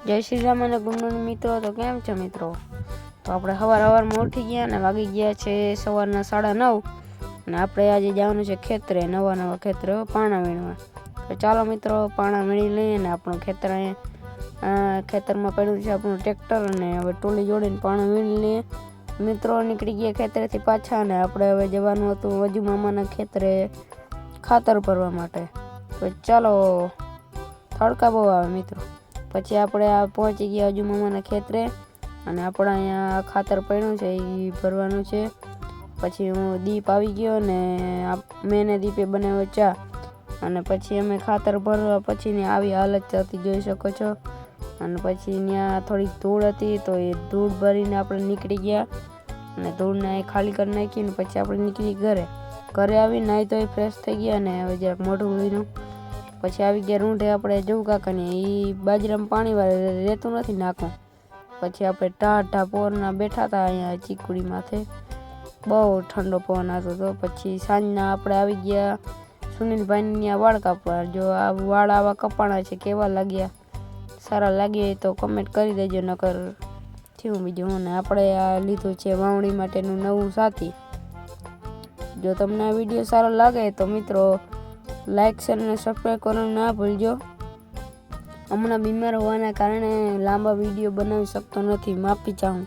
જય શ્રી રામ અને good morning મિત્રો। તો કેમ છો મિત્રો? તો આપણે સવારમાં ઉઠી ગયા અને વાગી ગયા છે સવારના 9:30 અને આપણે આજે જવાનું છે ખેતરે, નવા ખેતરે પાણા વીણવા। તો ચાલો મિત્રો પાણા વીણી લઈએ અને આપણું ખેતરમાં પડ્યું છે આપણું ટ્રેક્ટર અને હવે ટોલી જોડીને પાણા વીણી લઈએ। મિત્રો નીકળી ગયા ખેતરેથી પાછા અને આપણે હવે જવાનું હતું વજુ મામાના ખેતરે ખાતર ભરવા માટે। તો ચાલો, તડકા બહુ આવે મિત્રો। પછી આપણે આ પહોંચી ગયા હજુ મામાના ખેતરે અને આપણે અહીંયા ખાતર પડ્યું છે એ ભરવાનું છે। પછી હું દીપ આવી ગયો ને મેને દીપે બનાવ્યો ચા અને પછી અમે ખાતર ભરવા પછીની આવી હાલત હતી જોઈ શકો છો। અને પછી ત્યાં થોડીક ધૂળ હતી તો એ ધૂળ ભરીને આપણે નીકળી ગયા અને ધૂળને ખાલી કરી નાખી ને પછી આપણે નીકળી ઘરે આવી નાહી તો ફ્રેશ થઈ ગયા અને હવે જરાક મોઢું ધોઈનું પછી આવી ગયા રૂંઢે આપણે જવું કાકાને એ બાજરામાં પાણી વાળે રહેતું નથી નાખું। પછી આપણે ટાઢા પવનના બેઠા હતા અહીંયા ચીકુડી માથે, બહુ ઠંડો પવન આવતો હતો। પછી સાંજના આપણે આવી ગયા સુનિલભાઈની ત્યાં વાળ કાપવા। જો આ વાળ આવા કપાણા છે કેવા લાગ્યા, સારા લાગ્યા તો કમેન્ટ કરી દેજો, નકર થયું બીજું હું ને। આપણે આ લીધું છે વાવણી માટેનું નવું સાથી। જો તમને આ વિડીયો સારો લાગે તો મિત્રો લાઈક શેર અને સબસ્ક્રાઈબ કરવાનું ના ભૂલજો। હમણાં બીમાર હોવાના કારણે લાંબા વિડીયો બનાવી શકતો નથી, માફી ચાહું।